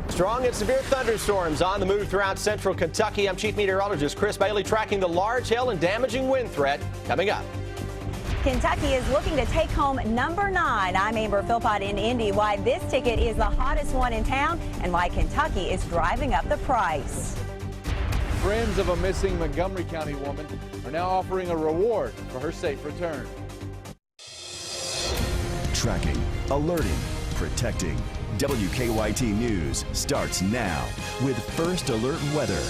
Strong and severe thunderstorms on the move throughout central Kentucky. I'm Chief Meteorologist Chris Bailey tracking the large hail and damaging wind threat coming up. Kentucky is looking to take home number 9. I'm Amber Philpott in Indy. Why this ticket is the hottest one in town and why Kentucky is driving up the price. Friends of a missing Montgomery County woman are now offering a reward for her safe return. Tracking, alerting, protecting. WKYT News starts now with First Alert Weather.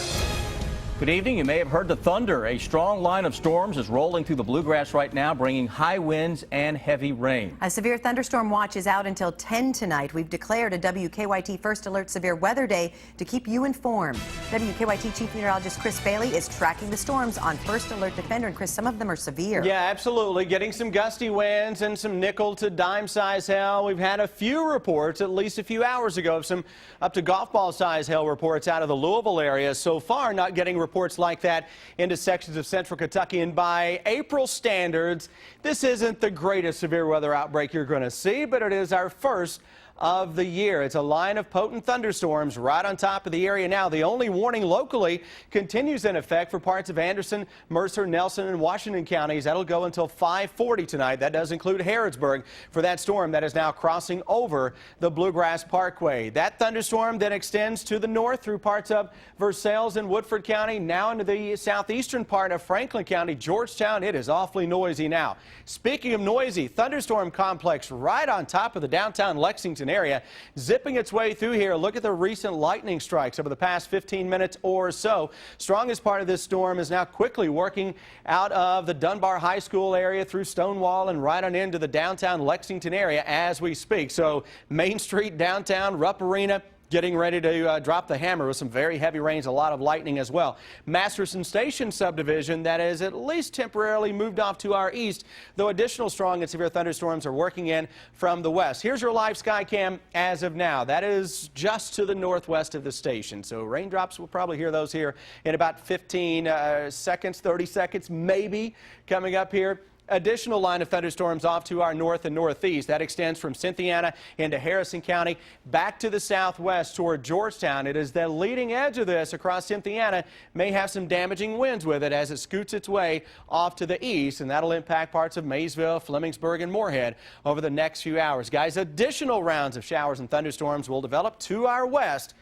Good evening. You may have heard the thunder. A strong line of storms is rolling through the bluegrass right now, bringing high winds and heavy rain. A severe thunderstorm watch is out until 10 tonight. We've declared a WKYT First Alert Severe Weather Day to keep you informed. WKYT Chief Meteorologist Chris Bailey is tracking the storms on First Alert Defender. And Chris, some of them are severe. Yeah, absolutely. Getting some gusty winds and some nickel to dime size hail. We've had a few reports, at least a few hours ago, of some up to golf ball size hail reports out of the Louisville area. So far, not getting reports like that into sections of central Kentucky. And by April standards, this isn't the greatest severe weather outbreak you're going to see, but it is our first of the year. It's a line of potent thunderstorms right on top of the area now. The only warning locally continues in effect for parts of Anderson, Mercer, Nelson, and Washington counties. That'll go until 5:40 tonight. That does include Harrodsburg for that storm that is now crossing over the Bluegrass Parkway. That thunderstorm then extends to the north through parts of Versailles and Woodford County, now into the southeastern part of Franklin County, Georgetown. It is awfully noisy now. Speaking of noisy, thunderstorm complex right on top of the downtown Lexington area, zipping its way through here. Look at the recent lightning strikes over the past 15 minutes or so. Strongest part of this storm is now quickly working out of the Dunbar High School area through Stonewall and right on into the downtown Lexington area as we speak. So Main Street, downtown, Rupp Arena, getting ready to drop the hammer with some very heavy rains, a lot of lightning as well. Masterson Station subdivision that is at least temporarily moved off to our east, though additional strong and severe thunderstorms are working in from the west. Here's your live sky cam as of now. That is just to the northwest of the station. So raindrops, we'll probably hear those here in about 15 seconds, 30 seconds maybe coming up here. Additional line of thunderstorms off to our north and northeast. That extends from Cynthiana into Harrison County back to the southwest toward Georgetown. It is the leading edge of this across Cynthiana. May have some damaging winds with it as it scoots its way off to the east, and that'll impact parts of Maysville, Flemingsburg, and Moorhead over the next few hours. Guys, additional rounds of showers and thunderstorms will develop to our west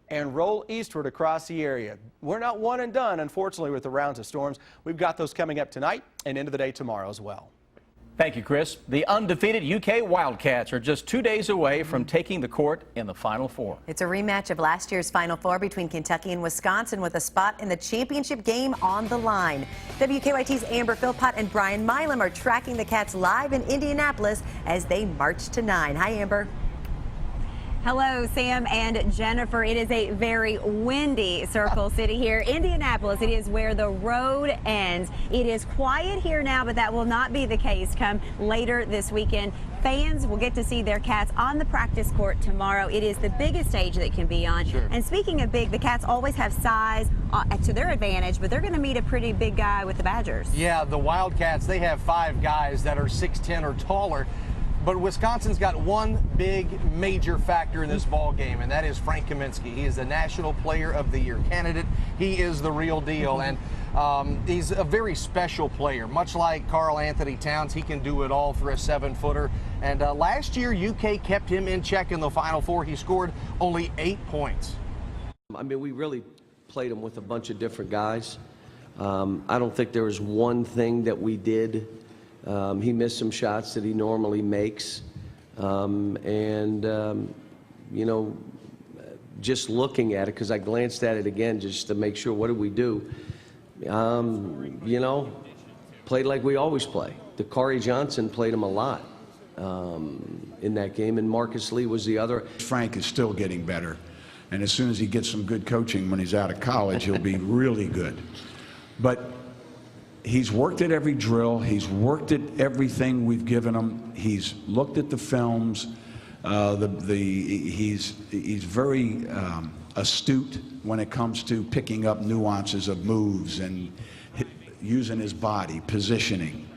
and roll eastward across the area. We're not one and done, unfortunately, with the rounds of storms. We've got those coming up tonight and into the day tomorrow as well. Thank you, Chris. The undefeated UK Wildcats are just 2 days away from taking the court in the Final Four. It's a rematch of last year's Final Four between Kentucky and Wisconsin with a spot in the championship game on the line. WKYT's Amber Philpott and Brian Milam are tracking the Cats live in Indianapolis as they march to 9. Hi, Amber. Hello, Sam and Jennifer. It is a very windy Circle City here. Indianapolis, it is where the road ends. It is quiet here now, but that will not be the case come later this weekend. Fans will get to see their Cats on the practice court tomorrow. It is the biggest stage they can be on. Sure. And speaking of big, the Cats always have size to their advantage, but they're going to meet a pretty big guy with the Badgers. Yeah, the Wildcats, they have 5 guys that are 6'10" or taller. But Wisconsin's got one big major factor in this ball game, and that is Frank Kaminsky. He is the National Player of the Year candidate. He is the real deal, and he's a very special player. Much like Karl Anthony Towns, he can do it all for a 7-footer. And last year, UK kept him in check in the Final Four. He scored only 8 points. I mean, we really played him with a bunch of different guys. I don't think there was one thing that we did. He missed some shots that he normally makes. You know, just looking at it, because I glanced at it again just to make sure, what did we do? You know, played like we always play. Dakari Johnson played him a lot in that game, and Marcus Lee was the other. Frank is still getting better, and as soon as he gets some good coaching when he's out of college, he'll be really good. But he's worked at every drill. He's worked at everything we've given him. He's looked at the films. He's very astute when it comes to picking up nuances of moves and using his body, positioning.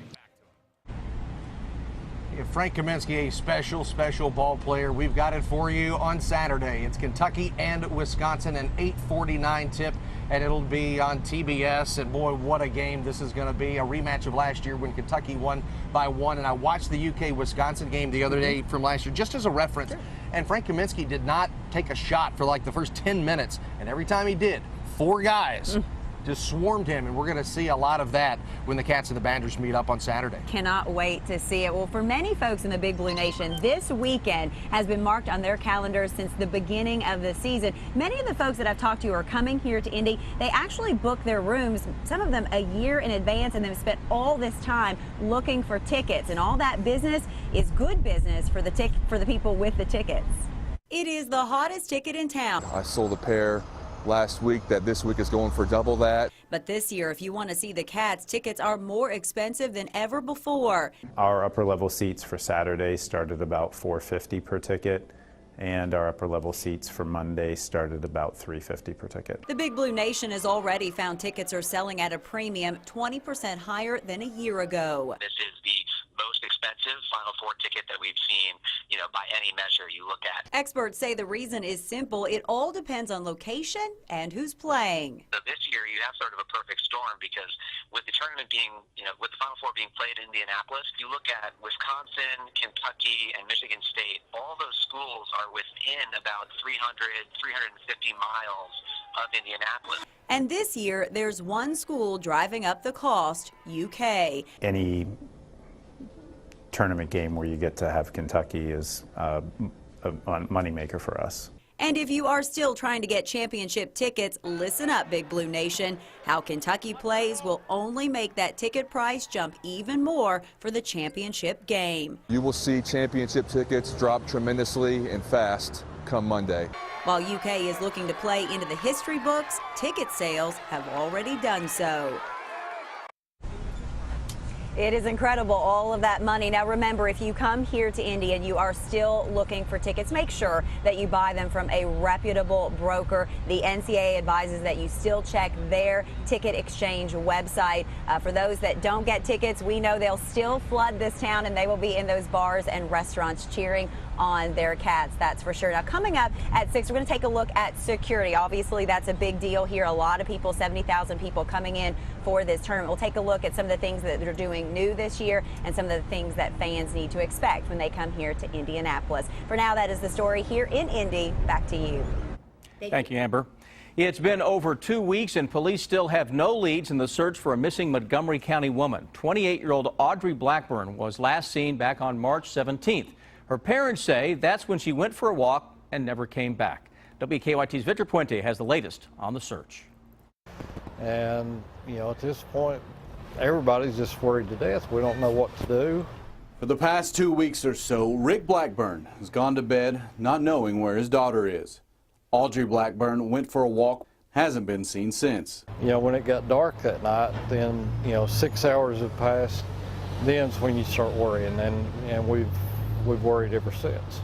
Frank Kaminsky, a special ball player. We've got it for you on Saturday. It's Kentucky and Wisconsin, an 8:49 tip, and it'll be on TBS. And boy, what a game this is going to be. A rematch of last year when Kentucky won by 1. And I watched the UK-Wisconsin game the other day from last year, just as a reference. And Frank Kaminsky did not take a shot for like the first 10 minutes. And every time he did, 4 guys just swarmed him, and we're going to see a lot of that when the Cats and the Badgers meet up on Saturday. Cannot wait to see it. Well, for many folks in the Big Blue Nation, this weekend has been marked on their calendars since the beginning of the season. Many of the folks that I've talked to are coming here to Indy. They actually book their rooms, some of them a year in advance, and they've spent all this time looking for tickets. And all that business is good business for the people with the tickets. It is the hottest ticket in town. I sold a pair last week that this week is going for double that. But this year, if you want to see the Cats, tickets are more expensive than ever before. Our upper level seats for Saturday started about $450 per ticket, and our upper level seats for Monday started about $350 per ticket. The Big Blue Nation has already found tickets are selling at a premium 20% higher than a year ago. This is the most expensive Final Four ticket that we've seen, by any measure you look at. Experts say the reason is simple. It all depends on location and who's playing. So this year you have sort of a perfect storm because with the tournament being, with the Final Four being played in Indianapolis, you look at Wisconsin, Kentucky, and Michigan State. All those schools are within about 350 miles of Indianapolis. And this year, there's one school driving up the cost, UK. Any tournament game where you get to have Kentucky is a moneymaker for us. And if you are still trying to get championship tickets, listen up, Big Blue Nation. How Kentucky plays will only make that ticket price jump even more for the championship game. You will see championship tickets drop tremendously and fast come Monday. While UK is looking to play into the history books, ticket sales have already done so. It is incredible, all of that money. Now remember, if you come here to Indy and you are still looking for tickets, make sure that you buy them from a reputable broker. The NCAA advises that you still check their ticket exchange website. For those that don't get tickets, we know they'll still flood this town and they will be in those bars and restaurants cheering on their Cats, that's for sure. Now coming up at 6, we're going to take a look at security. Obviously that's a big deal here. A lot of people, 70,000 people coming in for this tournament. We'll take a look at some of the things that they're doing new this year and some of the things that fans need to expect when they come here to Indianapolis. For now, that is the story here in Indy. Back to you. Thank you, Amber. It's been over 2 weeks and police still have no leads in the search for a missing Montgomery County woman. 28-year-old Audrey Blackburn was last seen back on March 17th. Her parents say that's when she went for a walk and never came back. WKYT's Victor Puente has the latest on the search. And, at this point, everybody's just worried to death. We don't know what to do. For the past 2 weeks or so, Rick Blackburn has gone to bed not knowing where his daughter is. Audrey Blackburn went for a walk, hasn't been seen since. When it got dark that night, then, 6 hours have passed. Then's when you start worrying, and we've worried ever since.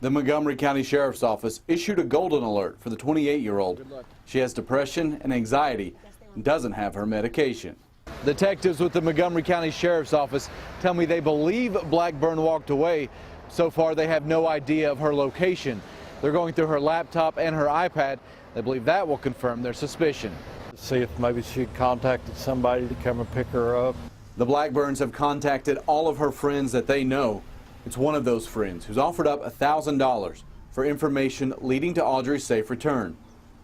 The Montgomery County Sheriff's Office issued a golden alert for the 28-year-old. She has depression and anxiety and doesn't have her medication. Detectives with the Montgomery County Sheriff's Office tell me they believe Blackburn walked away. So far, they have no idea of her location. They're going through her laptop and her iPad. They believe that will confirm their suspicion. See if maybe she contacted somebody to come and pick her up. The Blackburns have contacted all of her friends that they know. It's one of those friends who's offered up $1,000 for information leading to Audrey's safe return.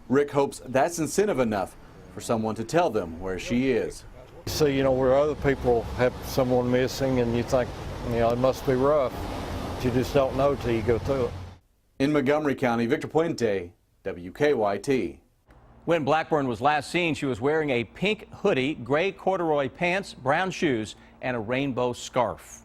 Rick hopes that's incentive enough for someone to tell them where she is. See, where other people have someone missing and you think, it must be rough. But you just don't know till you go through it. In Montgomery County, Victor Puente, WKYT. When Blackburn was last seen, she was wearing a pink hoodie, gray corduroy pants, brown shoes, and a rainbow scarf.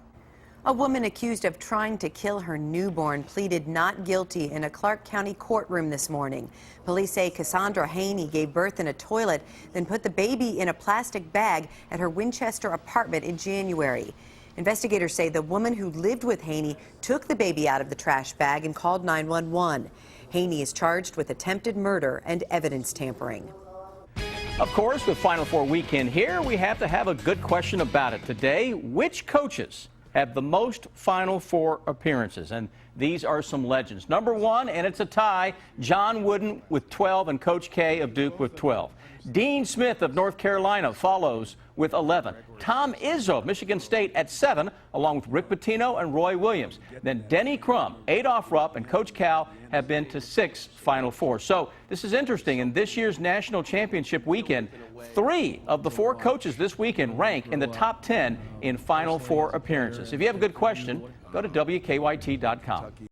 A woman accused of trying to kill her newborn pleaded not guilty in a Clark County courtroom this morning. Police say Cassandra Haney gave birth in a toilet, then put the baby in a plastic bag at her Winchester apartment in January. Investigators say the woman who lived with Haney took the baby out of the trash bag and called 911. Haney is charged with attempted murder and evidence tampering. Of course, with Final Four weekend here, we have to have a good question about it today. Which coaches have the most Final Four appearances, and these are some legends. Number 1, and it's a tie, John Wooden with 12 and Coach K of Duke with 12. Dean Smith of North Carolina follows with 11. Tom Izzo of Michigan State at 7, along with Rick Pitino and Roy Williams. Then Denny Crum, Adolph Rupp, and Coach Cal have been to 6 Final Fours. So this is interesting. In this year's national championship weekend, 3 of the 4 coaches this weekend rank in the top 10 in Final Four appearances. If you have a good question, go to WKYT.com.